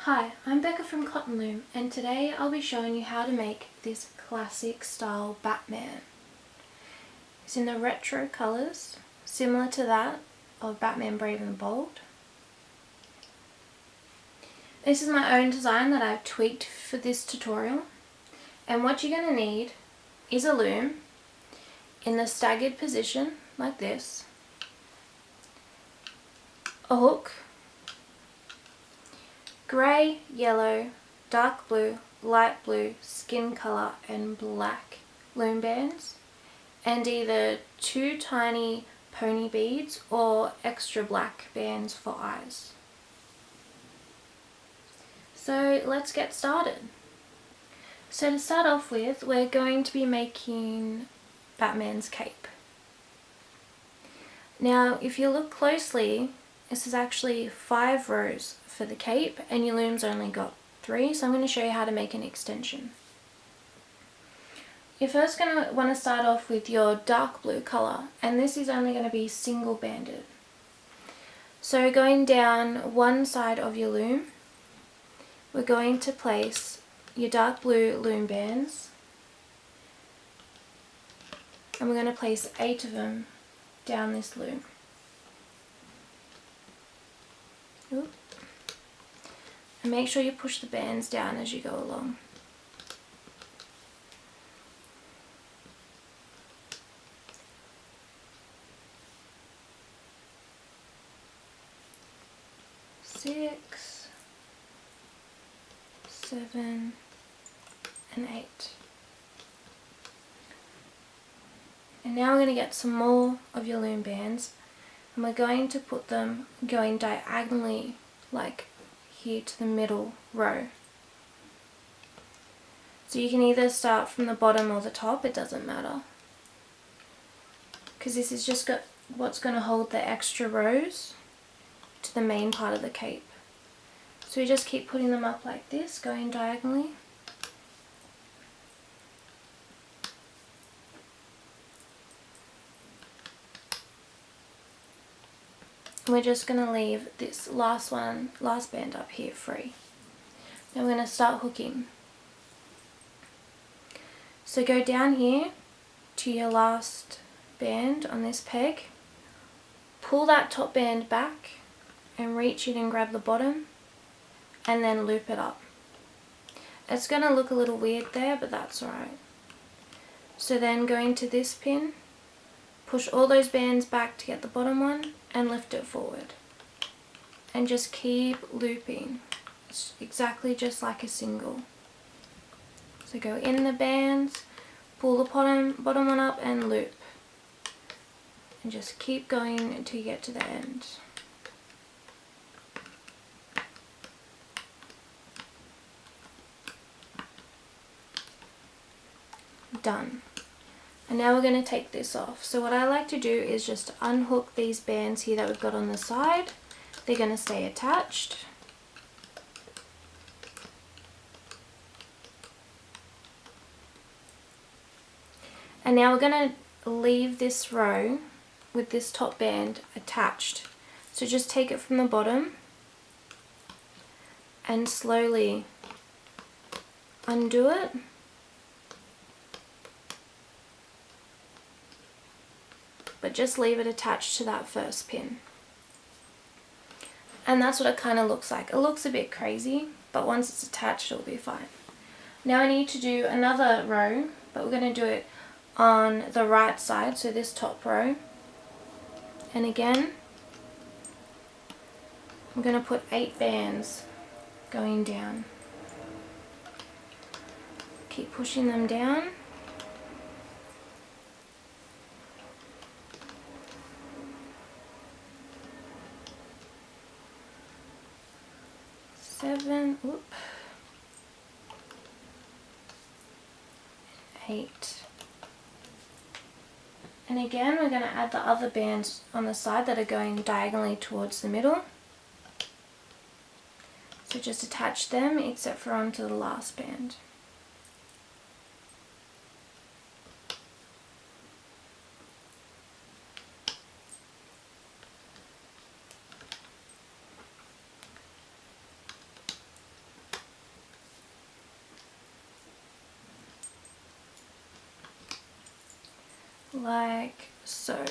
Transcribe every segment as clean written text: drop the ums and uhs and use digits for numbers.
Hi, I'm Becca from Cotton Loom, and today I'll be showing you how to make this classic style Batman. It's in the retro colours, similar to that of Batman Brave and the Bold. This is my own design that I've tweaked for this tutorial, and what you're going to need is a loom in the staggered position like this, a hook, grey, yellow, dark blue, light blue, skin colour and black loom bands, and either 2 tiny pony beads or extra black bands for eyes. So let's get started. So to start off with, we're going to be making Batman's cape. Now if you look closely, this is actually 5 rows for the cape and your loom's only got 3, so I'm going to show you how to make an extension. You're first going to want to start off with your dark blue colour, and this is only going to be single banded. So going down one side of your loom, we're going to place your dark blue loom bands, and we're going to place 8 of them down this loom. Oop. And make sure you push the bands down as you go along. Six, 7, and 8. And now we're going to get some more of your loom bands, and we're going to put them going diagonally, like here to the middle row. So you can either start from the bottom or the top, it doesn't matter, because this is just what's going to hold the extra rows to the main part of the cape. So we just keep putting them up like this, going diagonally. And we're just going to leave this last band up here free. Now we're going to start hooking. So go down here to your last band on this peg, pull that top band back and reach in and grab the bottom, and then loop it up. It's going to look a little weird there, but that's alright. So then going to this pin, push all those bands back to get the bottom one and lift it forward. And just keep looping. It's exactly just like a single. So go in the bands, pull the bottom one up and loop. And just keep going until you get to the end. Done. And now we're going to take this off. So what I like to do is just unhook these bands here that we've got on the side. They're going to stay attached. And now we're going to leave this row with this top band attached. So just take it from the bottom and slowly undo it. But just leave it attached to that first pin. And that's what it kind of looks like. It looks a bit crazy, but once it's attached it'll be fine. Now I need to do another row, but we're going to do it on the right side, so this top row. And again, I'm going to put 8 bands going down. Keep pushing them down. Seven, 8. And again, we're going to add the other bands on the side that are going diagonally towards the middle. So just attach them except for onto the last band. like so.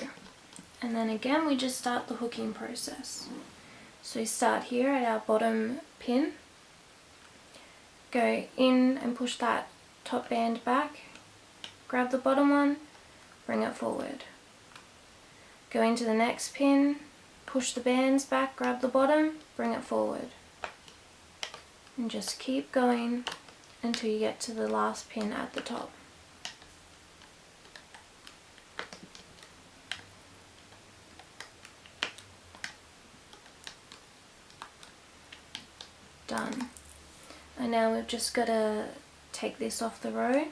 And then again we just start the hooking process. So we start here at our bottom pin, go in and push that top band back, grab the bottom one, bring it forward. Go into the next pin, push the bands back, grab the bottom, bring it forward. And just keep going until you get to the last pin at the top. Done. And now we've just got to take this off the row.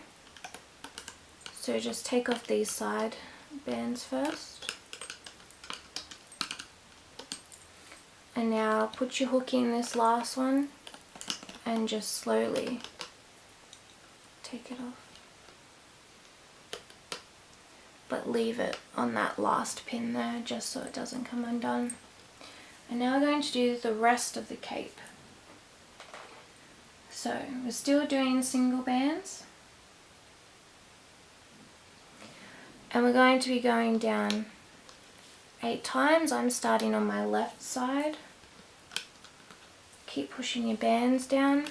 So just take off these side bands first. And now put your hook in this last one and just slowly take it off. But leave it on that last pin there just so it doesn't come undone. And now we're going to do the rest of the cape. So we're still doing single bands. And we're going to be going down 8 times. I'm starting on my left side. Keep pushing your bands down.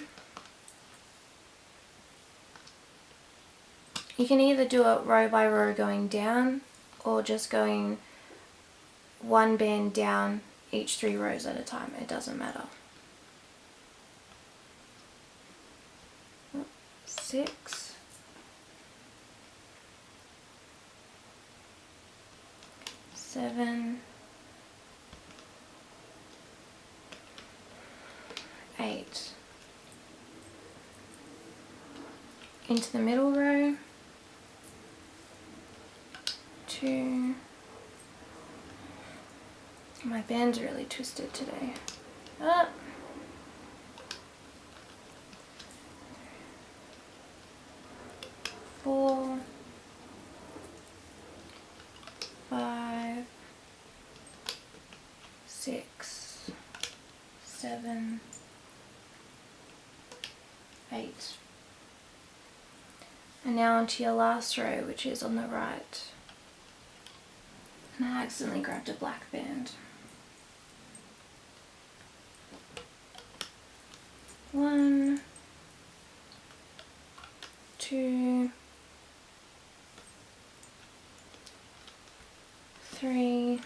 You can either do it row by row going down or just going one band down each 3 rows at a time. It doesn't matter. 6, 7, 8. Into the middle row, 2. My band's really twisted today. Up. 4, 5, 6, 7, 8. And now onto your last row, which is on the right. And I accidentally grabbed a black band. 1, 2, 3,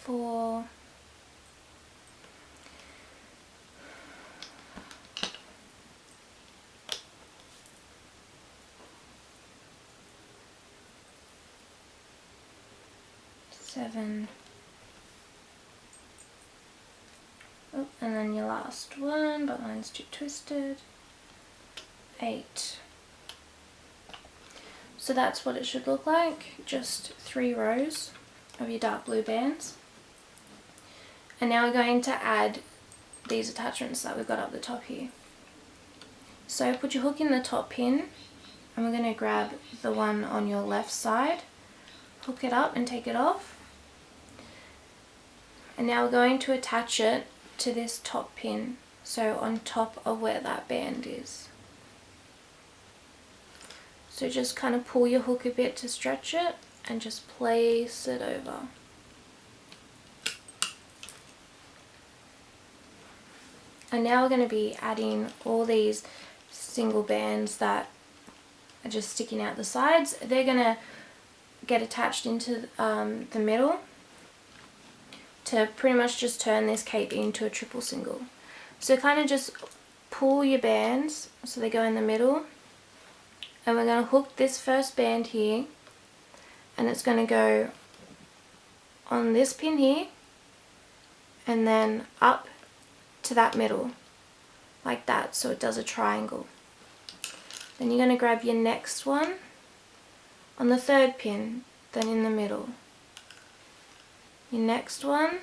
4, 7. Oh, and then your last one, but mine's too twisted. 8. So that's what it should look like, just 3 rows of your dark blue bands. And now we're going to add these attachments that we've got up the top here. So put your hook in the top pin and we're going to grab the one on your left side, hook it up and take it off. And now we're going to attach it to this top pin, so on top of where that band is. So just kind of pull your hook a bit to stretch it and just place it over. And now we're going to be adding all these single bands that are just sticking out the sides. They're going to get attached into the middle to pretty much just turn this cape into a triple single. So kind of just pull your bands so they go in the middle, and we're going to hook this first band here and it's going to go on this pin here and then up to that middle like that, so it does a triangle. Then you're going to grab your next one on the third pin, then in the middle. Your next one,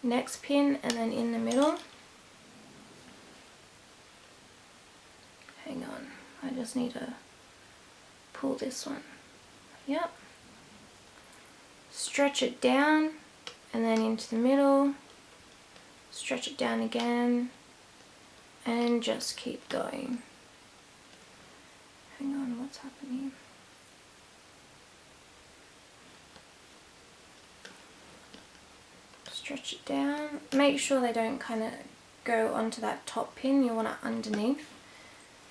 next pin, and then in the middle. Hang on, I just need to pull this one. Yep. Stretch it down and then into the middle. Stretch it down again and just keep going. hang on, what's happening? Stretch it down. Make sure they don't kind of go onto that top pin. You want it underneath.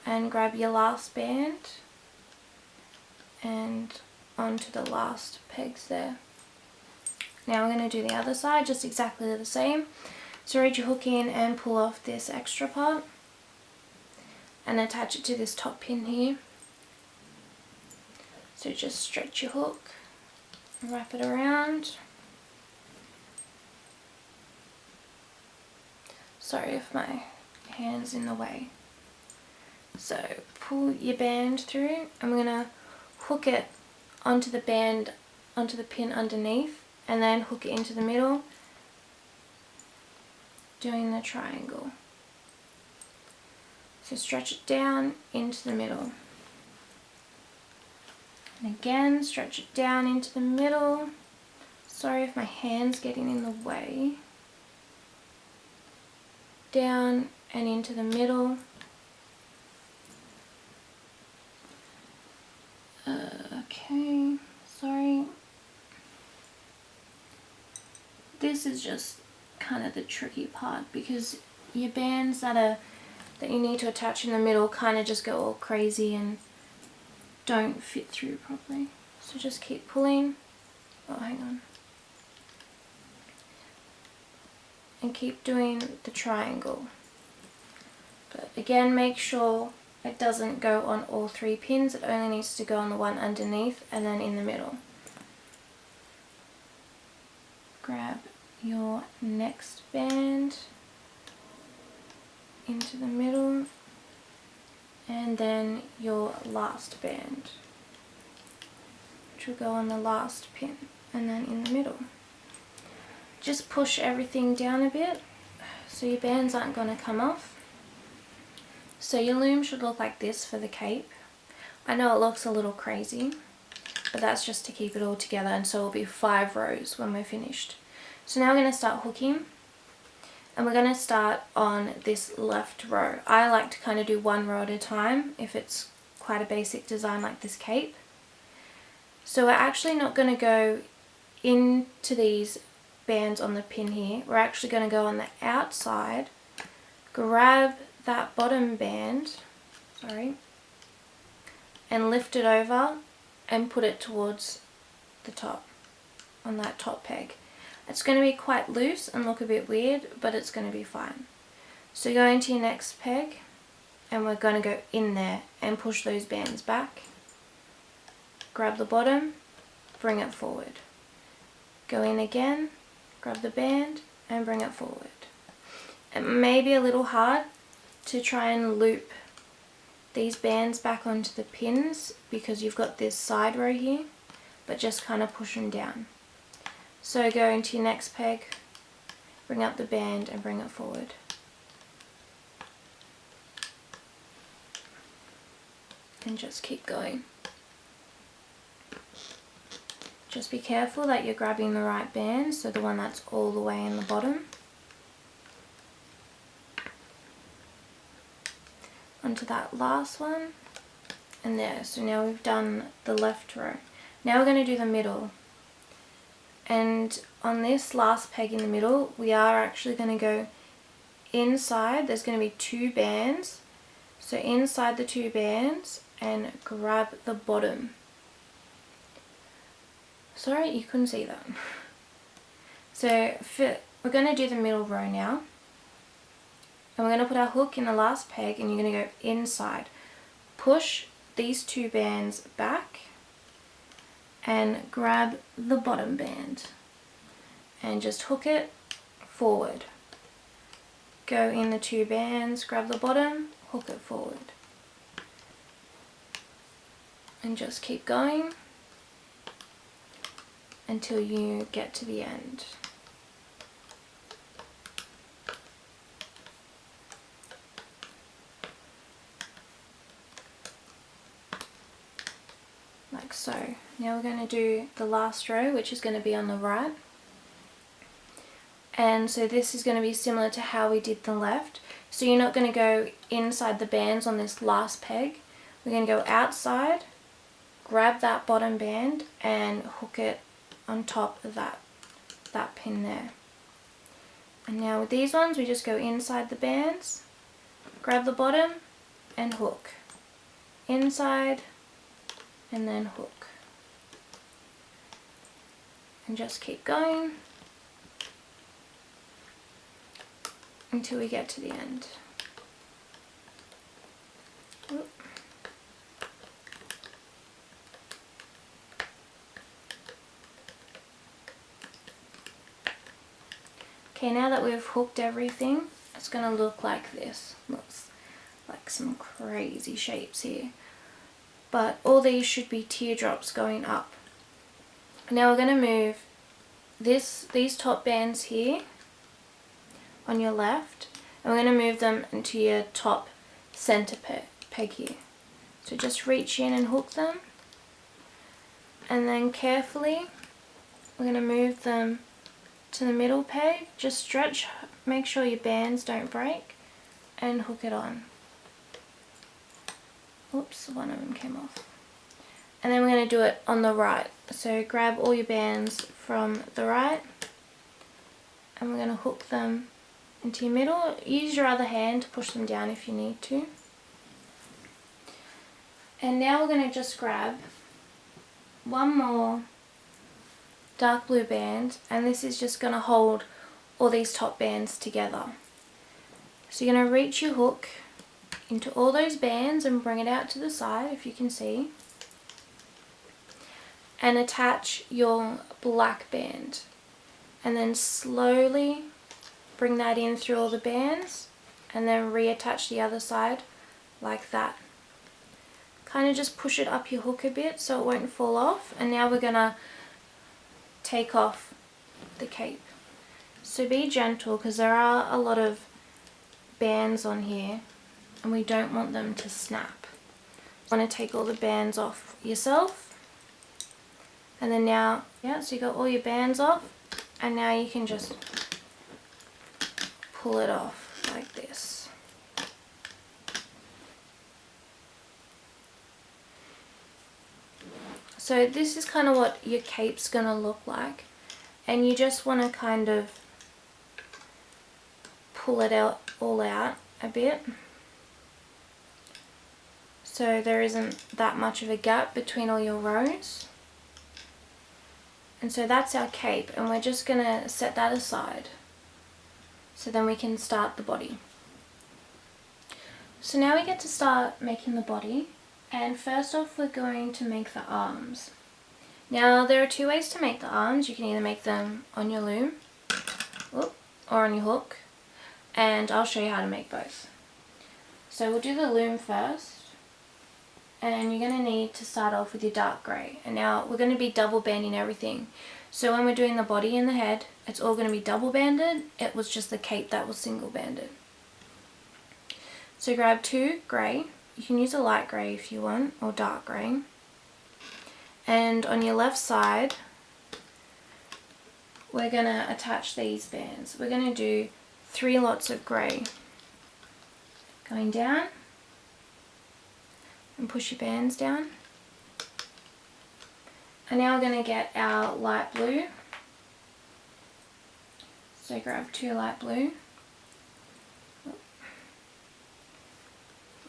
And grab your last band and onto the last pegs there. Now we're going to do the other side, just exactly the same. So reach your hook in and pull off this extra part and attach it to this top pin here. So just stretch your hook, wrap it around. Sorry if my hand's in the way. So pull your band through and we're going to hook it onto the band, onto the pin underneath, and then hook it into the middle, doing the triangle. So stretch it down into the middle. And again, stretch it down into the middle. Sorry if my hand's getting in the way. Down and into the middle. Okay, sorry. This is just kind of the tricky part because your bands that you need to attach in the middle kind of just go all crazy and don't fit through properly. So just keep pulling. Oh, hang on. And keep doing the triangle. But again, make sure it doesn't go on all 3 pins. It only needs to go on the one underneath and then in the middle. Grab your next band into the middle and then your last band, which will go on the last pin and then in the middle. Just push everything down a bit so your bands aren't going to come off. So your loom should look like this for the cape. I know it looks a little crazy, but that's just to keep it all together, and so it'll be 5 rows when we're finished. So now we're going to start hooking, and we're going to start on this left row. I like to kind of do 1 row at a time if it's quite a basic design like this cape. So we're actually not going to go into these bands on the pin here. We're actually going to go on the outside, grab that bottom band, and lift it over and put it towards the top, on that top peg. It's going to be quite loose and look a bit weird, but it's going to be fine. So go into your next peg and we're going to go in there and push those bands back. Grab the bottom, bring it forward. Go in again, grab the band and bring it forward. It may be a little hard to try and loop these bands back onto the pins because you've got this side row here, but just kind of push them down. So go into your next peg, bring up the band and bring it forward. And just keep going. Just be careful that you're grabbing the right band, so the one that's all the way in the bottom. Onto that last one, and there. So now we've done the left row. Now we're going to do the middle. And on this last peg in the middle, we are actually going to go inside. There's going to be 2 bands. So inside the 2 bands and grab the bottom. Sorry, you couldn't see that. So we're going to do the middle row now. And we're going to put our hook in the last peg and you're going to go inside. Push these 2 bands back and grab the bottom band and just hook it forward. Go in the 2 bands, grab the bottom, hook it forward. And just keep going until you get to the end. Like so. Now we're going to do the last row, which is going to be on the right. And so this is going to be similar to how we did the left. So you're not going to go inside the bands on this last peg. we're going to go outside, grab that bottom band and hook it on top of that pin there. And now with these ones, we just go inside the bands, grab the bottom and hook. Inside and then hook. And just keep going until we get to the end. Oop. Okay, now that we've hooked everything, it's going to look like this. Looks like some crazy shapes here. But all these should be teardrops going up. Now we're going to move these top bands here on your left, and we're going to move them into your top center peg here. So just reach in and hook them, and then carefully we're going to move them to the middle peg. Just stretch, make sure your bands don't break, and hook it on. Oops, one of them came off. And then we're going to do it on the right. So grab all your bands from the right, and we're going to hook them into your middle. Use your other hand to push them down if you need to. And now we're going to just grab one more dark blue band, and this is just going to hold all these top bands together. So you're going to reach your hook into all those bands and bring it out to the side, if you can see, and attach your black band, and then slowly bring that in through all the bands and then reattach the other side like that. Kind of just push it up your hook a bit so it won't fall off. And now we're gonna take off the cape. So be gentle, because there are a lot of bands on here and we don't want them to snap. You want to take all the bands off yourself. And then now, yeah, so you got all your bands off, and now you can just pull it off like this. So this is kind of what your cape's gonna look like, and you just want to kind of pull it all out a bit, so there isn't that much of a gap between all your rows. And so that's our cape, and we're just going to set that aside so then we can start the body. So now we get to start making the body, and first off we're going to make the arms. Now there are two ways to make the arms. You can either make them on your loom or on your hook, and I'll show you how to make both. So we'll do the loom first. And you're going to need to start off with your dark grey. And now we're going to be double banding everything. So when we're doing the body and the head, it's all going to be double banded. It was just the cape that was single banded. So grab two grey. You can use a light grey if you want, or dark grey. And on your left side, we're going to attach these bands. We're going to do 3 lots of grey. Going down. And push your bands down. And now we're going to get our light blue. So grab 2 light blue.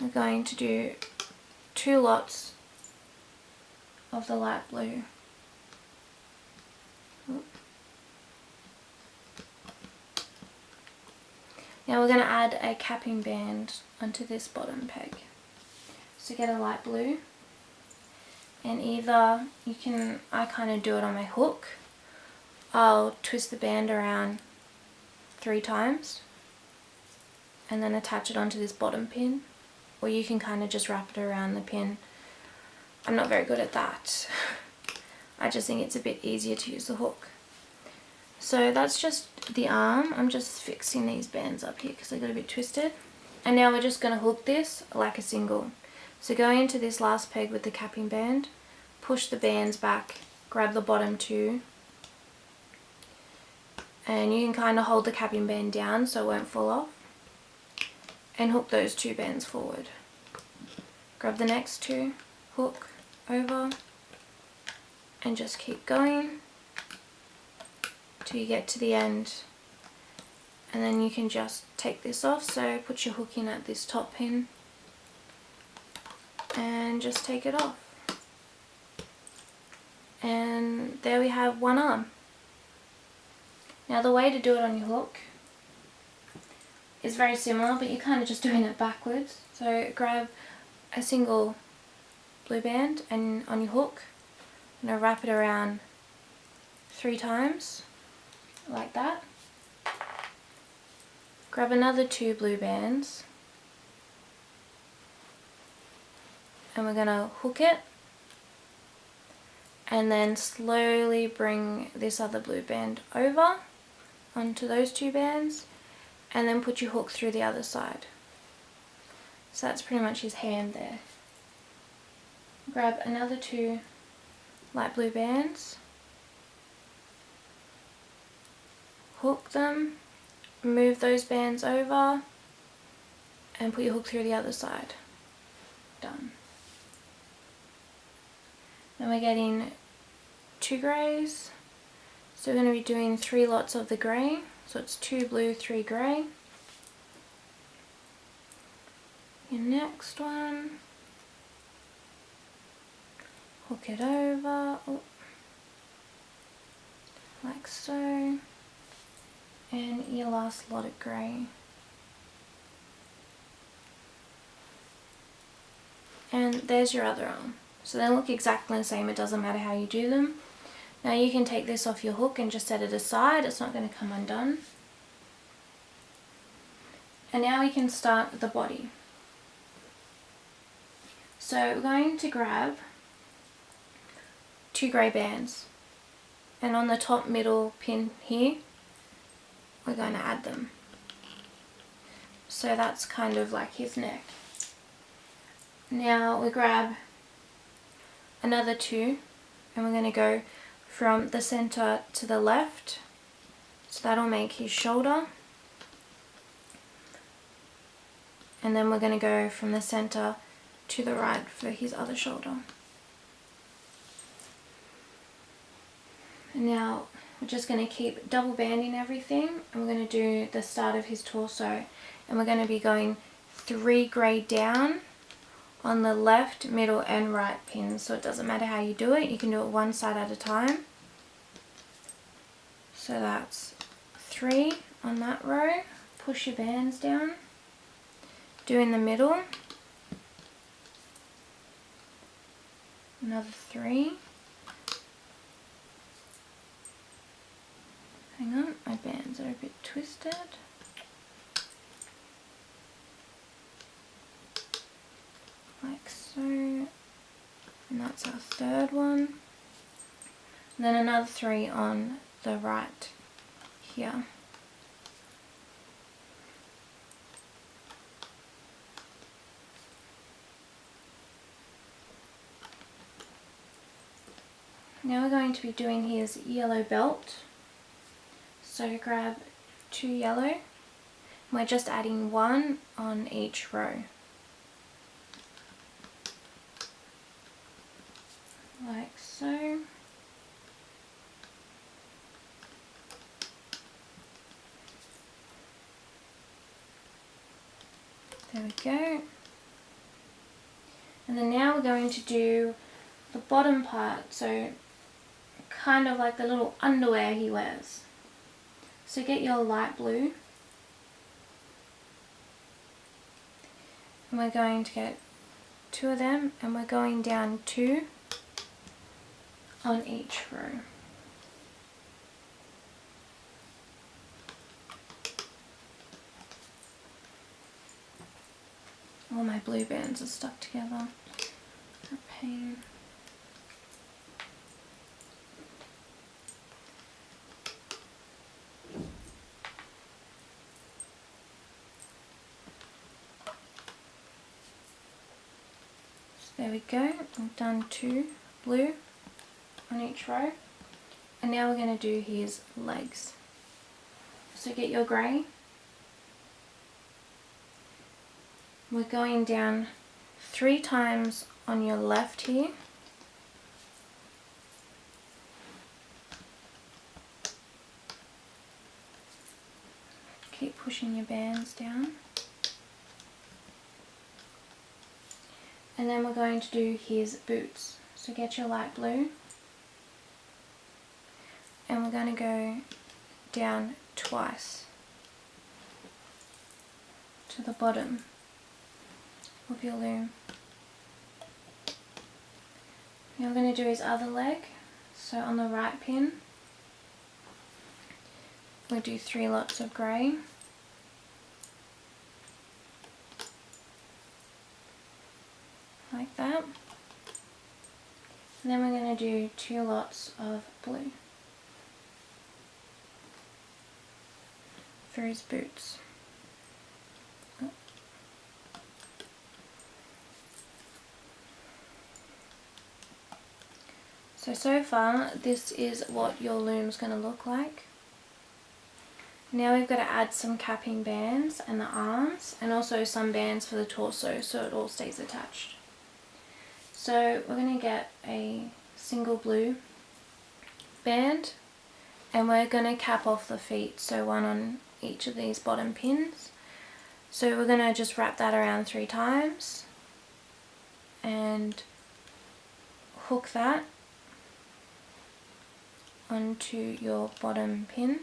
We're going to do 2 lots of the light blue. Now we're going to add a capping band onto this bottom peg. So get a light blue, and either you can, I kind of do it on my hook. I'll twist the band around 3 times and then attach it onto this bottom pin, or you can kind of just wrap it around the pin. I'm not very good at that. I just think it's a bit easier to use the hook. So that's just the arm. I'm just fixing these bands up here because they got a bit twisted. And now we're just going to hook this like a single. So go into this last peg with the capping band, push the bands back, grab the bottom 2, and you can kind of hold the capping band down so it won't fall off, and hook those 2 bands forward. grab the next two, hook over, and just keep going till you get to the end. And then you can just take this off, so put your hook in at this top pin and just take it off. And there we have one arm. Now the way to do it on your hook is very similar, but you're kind of just doing it backwards. So grab a single blue band and on your hook, I'm going to wrap it around 3 times like that. Grab another 2 blue bands and we're going to hook it and then slowly bring this other blue band over onto those 2 bands and then put your hook through the other side. So that's pretty much his hand there. Grab another 2 light blue bands, hook them, move those bands over and put your hook through the other side. Done. Then we're getting 2 greys, so we're going to be doing 3 lots of the grey, so it's 2 blue, 3 grey. Your next one, hook it over, like so, and your last lot of grey. And there's your other arm. So they look exactly the same, it doesn't matter how you do them. Now you can take this off your hook and just set it aside, it's not going to come undone. And now we can start the body. So we're going to grab 2 grey bands, and on the top middle pin here we're going to add them. So that's kind of like his neck. Now we grab another 2 and we're going to go from the center to the left, so that'll make his shoulder, and then we're going to go from the center to the right for his other shoulder. And now we're just going to keep double banding everything, and we're going to do the start of his torso, and we're going to be going 3 grey down on the left, middle and right pins, so it doesn't matter how you do it, you can do it one side at a time. So that's 3 on that row, push your bands down, do in the middle, another 3, hang on, my bands are a bit twisted. Like so, and that's our 3rd one, and then another 3 on the right here. Now we're going to be doing his yellow belt, so grab 2 yellow, and we're just adding 1 on each row. Like so. There we go. And then now we're going to do the bottom part, so kind of like the little underwear he wears. So get your light blue, and we're going to get 2 of them, and we're going down 2 on each row. All my blue bands are stuck together. A pain. So there we go. I've done 2 blue on each row, and now we're going to do his legs. So get your grey, we're going down 3 times on your left here. Keep pushing your bands down. And then we're going to do his boots. So get your light blue. And we're going to go down twice to the bottom of your loom. Now we're going to do his other leg. So on the right pin, we'll do 3 lots of grey. Like that. And then we're going to do 2 lots of blue for his boots. So far this is what your loom's going to look like. Now we've got to add some capping bands and the arms, and also some bands for the torso so it all stays attached. So we're going to get a single blue band and we're going to cap off the feet, so 1 on each of these bottom pins. So we're going to just wrap that around 3 times and hook that onto your bottom pin.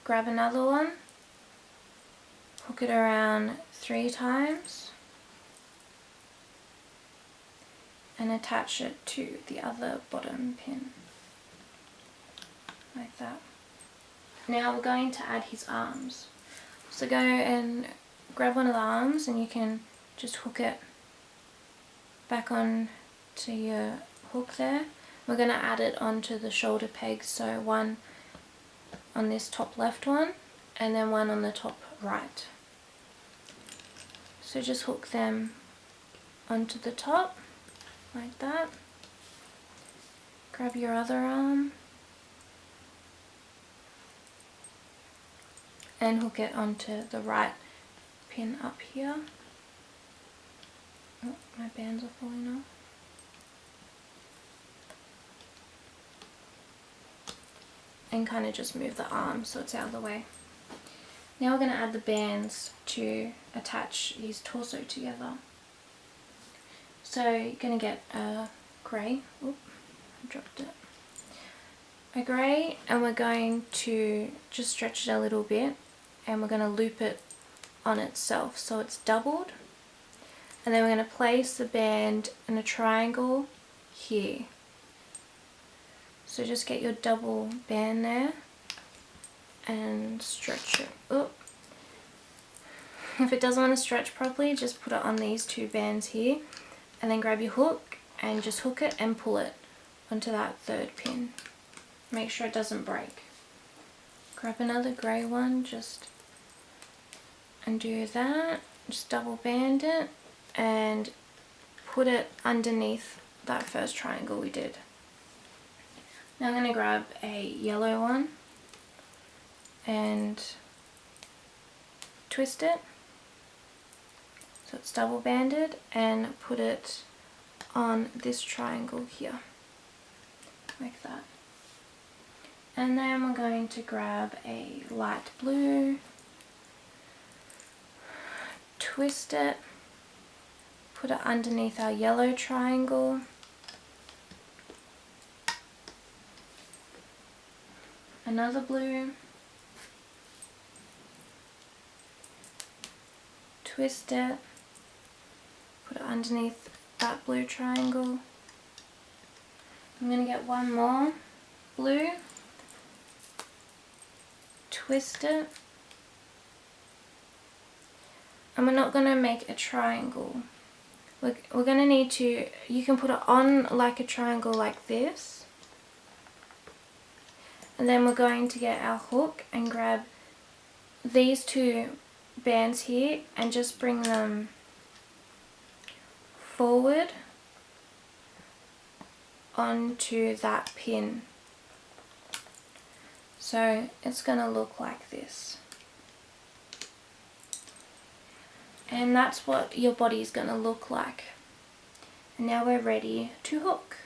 Grab another one, hook it around 3 times and attach it to the other bottom pin, like that. Now we're going to add his arms. So go and grab one of the arms and you can just hook it back on to your hook there. We're going to add it onto the shoulder pegs, so 1 on this top left one and then 1 on the top right. So just hook them onto the top like that. Grab your other arm and hook it onto the right pin up here. Oh, my bands are falling off. And kind of just move the arm so it's out of the way. Now we're going to add the bands to attach his torso together. So you're going to get a grey, oop, I dropped it, a grey, and we're going to just stretch it a little bit and we're going to loop it on itself so it's doubled. And then we're going to place the band in a triangle here. So just get your double band there and stretch it up. If it doesn't want to stretch properly, just put it on these 2 bands here and then grab your hook and just hook it and pull it onto that 3rd pin. Make sure it doesn't break. Grab another grey one, just undo that, just double band it and put it underneath that first triangle we did. Now I'm going to grab a yellow one and twist it so it's double banded and put it on this triangle here, like that. And then we're going to grab a light blue, twist it, put it underneath our yellow triangle, another blue, twist it, put it underneath that blue triangle. I'm going to get one more blue, twist it, and we're not going to make a triangle. We're going to need to, you can put it on like a triangle like this. And then we're going to get our hook and grab these 2 bands here and just bring them forward onto that pin. So it's going to look like this. And that's what your body is going to look like. And now we're ready to hook.